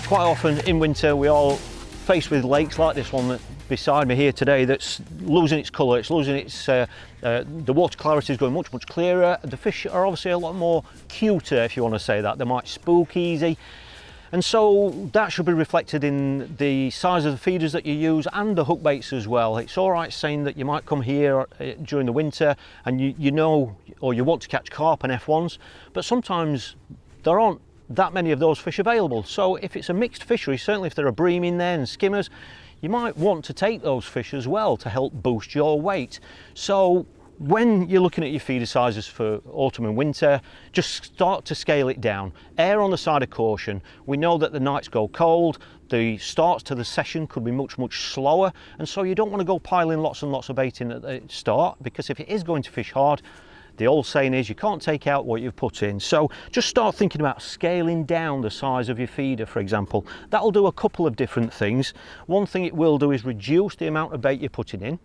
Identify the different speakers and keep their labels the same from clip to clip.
Speaker 1: Quite often in winter we are faced with lakes like this one that beside me here today that's losing its colour, it's losing its, the water clarity is going much clearer. The fish are obviously a lot more cuter, if you want to say that. They might spook easy, and so that should be reflected in the size of the feeders that you use and the hook baits as well. It's all right saying that you might come here during the winter and you know, or you want to catch carp and F1s, but sometimes there aren't that many of those fish available. So if it's a mixed fishery, certainly if there are bream in there and skimmers, you might want to take those fish as well to help boost your weight. So when you're looking at your feeder sizes for autumn and winter, just start to scale it down. Err on the side of caution. We know that the nights go cold, the starts to the session could be much slower, and so you don't want to go piling lots and lots of bait in at the start, because if it is going to fish hard, the old saying is you can't take out what you've put in. So just start thinking about scaling down the size of your feeder, for example. That'll do a couple of different things. One thing it will do is reduce the amount of bait you're putting in.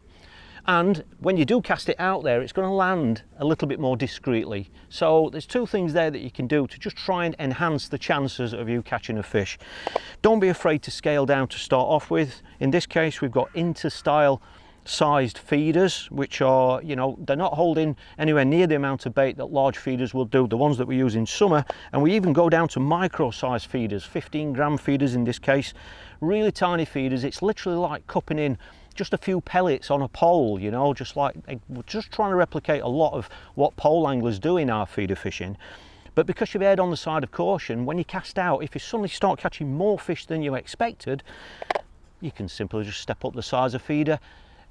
Speaker 1: And when you do cast it out there, it's going to land a little bit more discreetly. So there's two things there that you can do to just try and enhance the chances of you catching a fish. Don't be afraid to scale down to start off with. In this case, we've got inter-style sized feeders, which are, you know, they're not holding anywhere near the amount of bait that large feeders will do, the ones that we use in summer. And we even go down to micro size feeders, 15-gram feeders in this case, really tiny feeders. It's literally like cupping in just a few pellets on a pole, you know, just trying to replicate a lot of what pole anglers do in our feeder fishing. But because you've erred on the side of caution, when you cast out, if you suddenly start catching more fish than you expected, you can simply just step up the size of feeder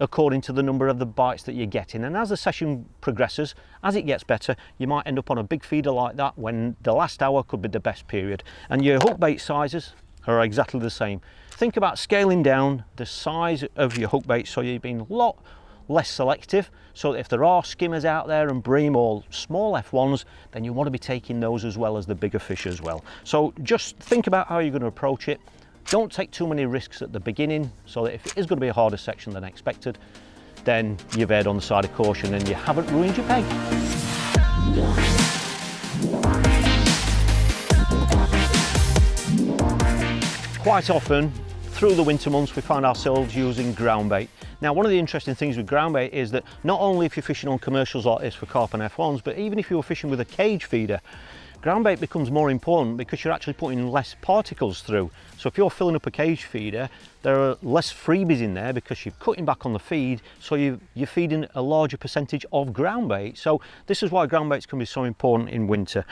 Speaker 1: according to the number of the bites that you're getting. And as the session progresses, as it gets better, you might end up on a big feeder like that when the last hour could be the best period. And your hook bait sizes are exactly the same. Think about scaling down the size of your hook bait so you're being a lot less selective, so that if there are skimmers out there and bream or small F1s, then you want to be taking those as well as the bigger fish as well. So just think about how you're going to approach it. Don't take too many risks at the beginning, so that if it is going to be a harder section than expected, then you've erred on the side of caution and you haven't ruined your peg. Quite often through the winter months we find ourselves using ground bait. Now, one of the interesting things with ground bait is that not only if you're fishing on commercials like this for carp and F1s, but even if you're fishing with a cage feeder, ground bait becomes more important because you're actually putting less particles through. So if you're filling up a cage feeder, there are less freebies in there because you're cutting back on the feed, so you're feeding a larger percentage of ground bait. So this is why ground baits can be so important in winter.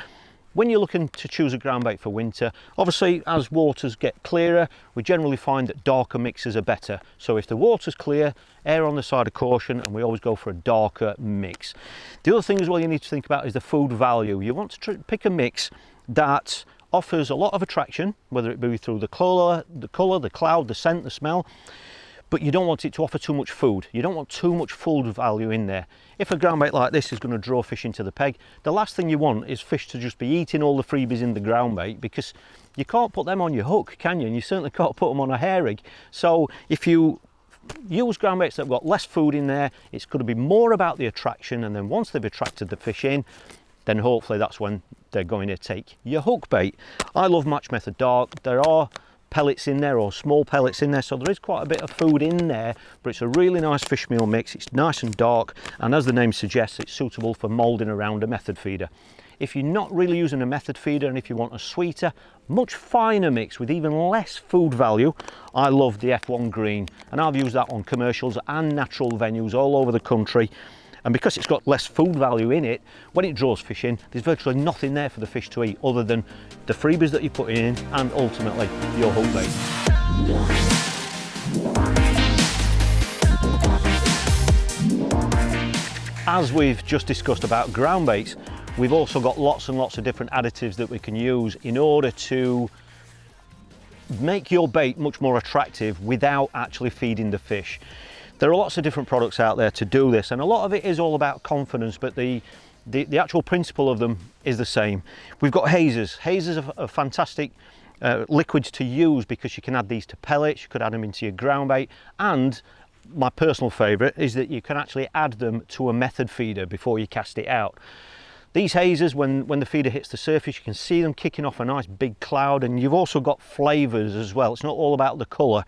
Speaker 1: When you're looking to choose a ground bait for winter, obviously as waters get clearer, we generally find that darker mixes are better. So if the water's clear, err on the side of caution, and we always go for a darker mix. The other thing as well you need to think about is the food value. You want to pick a mix that offers a lot of attraction, whether it be through the colour, the cloud, the scent, the smell, but you don't want it to offer too much food. You don't want too much food value in there. If a ground bait like this is going to draw fish into the peg, the last thing you want is fish to just be eating all the freebies in the ground bait, because you can't put them on your hook, can you? And you certainly can't put them on a hair rig. So if you use ground baits that have got less food in there, it's going to be more about the attraction, and then once they've attracted the fish in, then hopefully that's when they're going to take your hook bait. I love Match Method Dark. There are pellets in there, or small pellets in there, so there is quite a bit of food in there, but it's a really nice fish meal mix. It's nice and dark, and as the name suggests, it's suitable for moulding around a method feeder. If you're not really using a method feeder, and if you want a sweeter, much finer mix with even less food value, I love the F1 green, and I've used that on commercials and natural venues all over the country. And because it's got less food value in it, when it draws fish in, there's virtually nothing there for the fish to eat other than the freebies that you put in and ultimately your hook bait. As we've just discussed about ground baits, we've also got lots and lots of different additives that we can use in order to make your bait much more attractive without actually feeding the fish. There are lots of different products out there to do this, and a lot of it is all about confidence, but the actual principle of them is the same. We've got hazers. Hazers are fantastic liquids to use because you can add these to pellets, you could add them into your ground bait, and my personal favourite is that you can actually add them to a method feeder before you cast it out. These hazers, when the feeder hits the surface, you can see them kicking off a nice big cloud, and you've also got flavours as well. It's not all about the colour.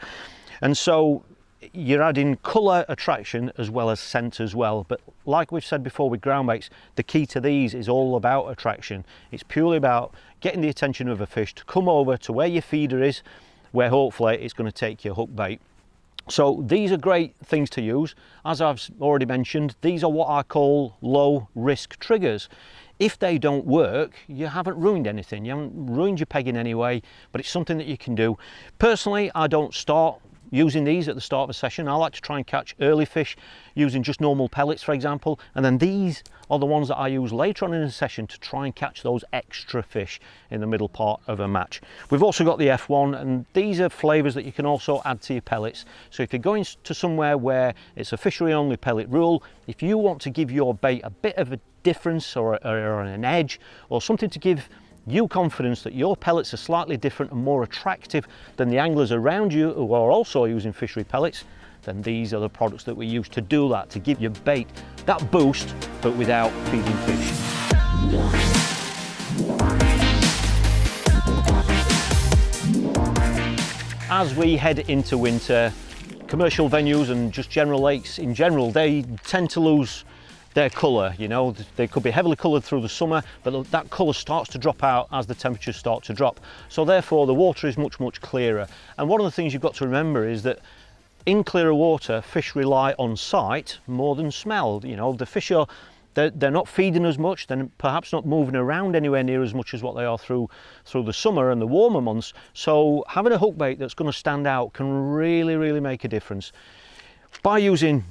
Speaker 1: And so you're adding colour attraction as well as scent as well. But like we've said before with ground baits, the key to these is all about attraction. It's purely about getting the attention of a fish to come over to where your feeder is, where hopefully it's going to take your hook bait. So these are great things to use. As I've already mentioned, these are what I call low risk triggers. If they don't work, you haven't ruined anything. You haven't ruined your peg in any way, but it's something that you can do. Personally, I don't start using these at the start of a session. I like to try and catch early fish using just normal pellets, for example, and then these are the ones that I use later on in a session to try and catch those extra fish in the middle part of a match. We've also got the F1, and these are flavours that you can also add to your pellets. So if you're going to somewhere where it's a fishery only pellet rule, if you want to give your bait a bit of a difference or an edge, or something to give you confidence that your pellets are slightly different and more attractive than the anglers around you who are also using fishery pellets, then these are the products that we use to do that, to give your bait that boost but without feeding fish. As we head into winter, commercial venues and just general lakes in general, they tend to lose their colour. You know, they could be heavily coloured through the summer, but that colour starts to drop out as the temperatures start to drop. So therefore the water is much clearer. And one of the things you've got to remember is that in clearer water, fish rely on sight more than smell. You know, the fish are, they're not feeding as much, they're perhaps not moving around anywhere near as much as what they are through the summer and the warmer months. So having a hook bait that's going to stand out can really make a difference. By using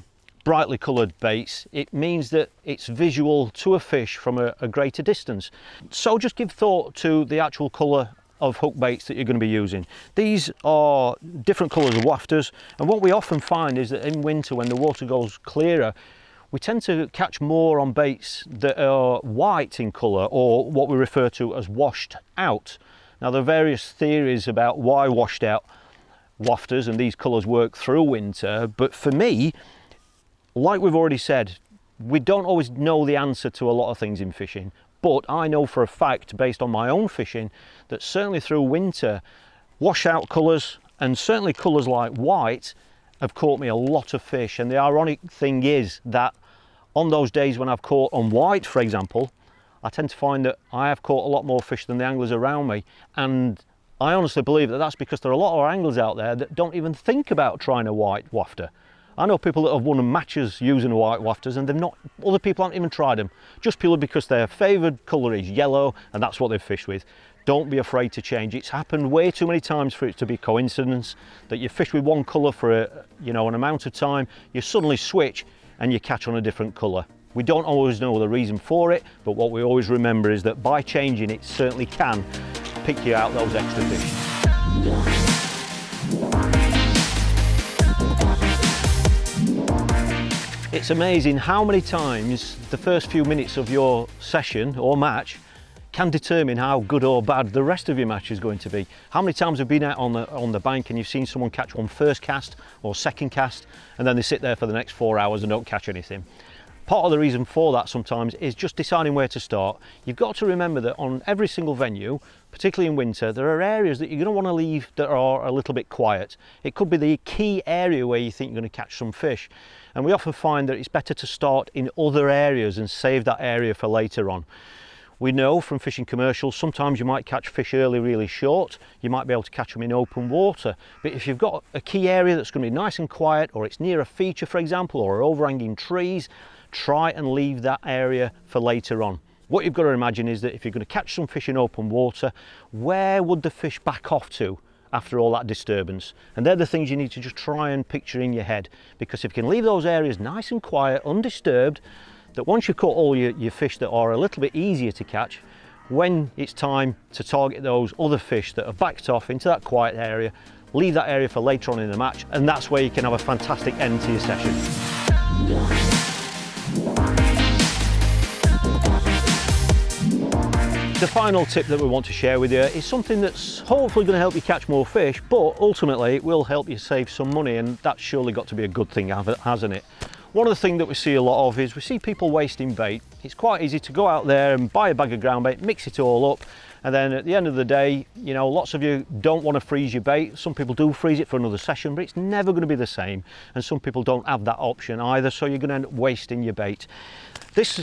Speaker 1: brightly coloured baits, it means that it's visual to a fish from a greater distance. So just give thought to the actual colour of hook baits that you're going to be using. These are different colours of wafters, and what we often find is that in winter when the water goes clearer, we tend to catch more on baits that are white in colour, or what we refer to as washed out. Now there are various theories about why washed out wafters and these colours work through winter, but for me, like we've already said, we don't always know the answer to a lot of things in fishing, but I know for a fact, based on my own fishing, that certainly through winter, washout colours and certainly colours like white have caught me a lot of fish. And the ironic thing is that on those days when I've caught on white, for example, I tend to find that I have caught a lot more fish than the anglers around me. And I honestly believe that that's because there are a lot of anglers out there that don't even think about trying a white wafter. I know people that have won matches using white wafters and other people haven't even tried them, just purely because their favoured colour is yellow and that's what they've fished with. Don't be afraid to change. It's happened way too many times for it to be coincidence that you fish with one colour for an amount of time, you suddenly switch and you catch on a different colour. We don't always know the reason for it, but what we always remember is that by changing it certainly can pick you out those extra fish. It's amazing how many times the first few minutes of your session or match can determine how good or bad the rest of your match is going to be. How many times have you been out on the bank and you've seen someone catch one first cast or second cast, and then they sit there for the next 4 hours and don't catch anything? Part of the reason for that sometimes is just deciding where to start. You've got to remember that on every single venue, particularly in winter, there are areas that you're going to want to leave that are a little bit quiet. It could be the key area where you think you're going to catch some fish. And we often find that it's better to start in other areas and save that area for later on. We know from fishing commercials, sometimes you might catch fish early really short, you might be able to catch them in open water, but if you've got a key area that's going to be nice and quiet, or it's near a feature for example, or overhanging trees, try and leave that area for later on. What you've got to imagine is that if you're going to catch some fish in open water, where would the fish back off to after all that disturbance? And they're the things you need to just try and picture in your head, because if you can leave those areas nice and quiet, undisturbed, that once you've caught all your fish that are a little bit easier to catch, when it's time to target those other fish that are backed off into that quiet area, leave that area for later on in the match, and that's where you can have a fantastic end to your session. The final tip that we want to share with you is something that's hopefully going to help you catch more fish, but ultimately it will help you save some money, and that's surely got to be a good thing, hasn't it? One of the things that we see a lot of is we see people wasting bait, It's quite easy to go out there and buy a bag of ground bait, mix it all up, and then at the end of the day, you know, lots of you don't want to freeze your bait. Some people do freeze it for another session, but it's never going to be the same. And some people don't have that option either, so you're going to end up wasting your bait. This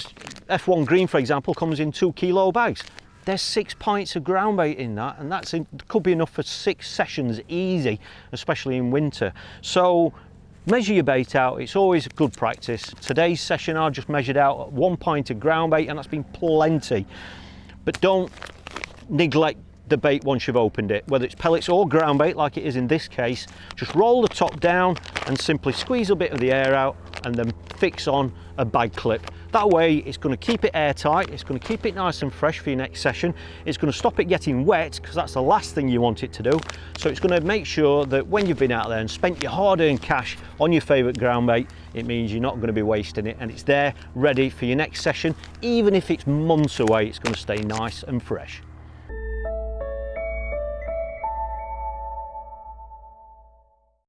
Speaker 1: F1 green, for example, comes in 2 kilo bags. There's 6 pints of ground bait in that, and could be enough for 6 sessions easy, especially in winter. So measure your bait out, it's always good practice. Today's session I just measured out 1 pint of ground bait, and that's been plenty. But don't neglect the bait once you've opened it, whether it's pellets or ground bait like it is in this case. Just roll the top down and simply squeeze a bit of the air out and then fix on a bag clip. That way it's going to keep it airtight, it's going to keep it nice and fresh for your next session, it's going to stop it getting wet because that's the last thing you want it to do. So it's going to make sure that when you've been out there and spent your hard-earned cash on your favourite ground bait, it means you're not going to be wasting it, and it's there ready for your next session. Even if it's months away, it's going to stay nice and fresh.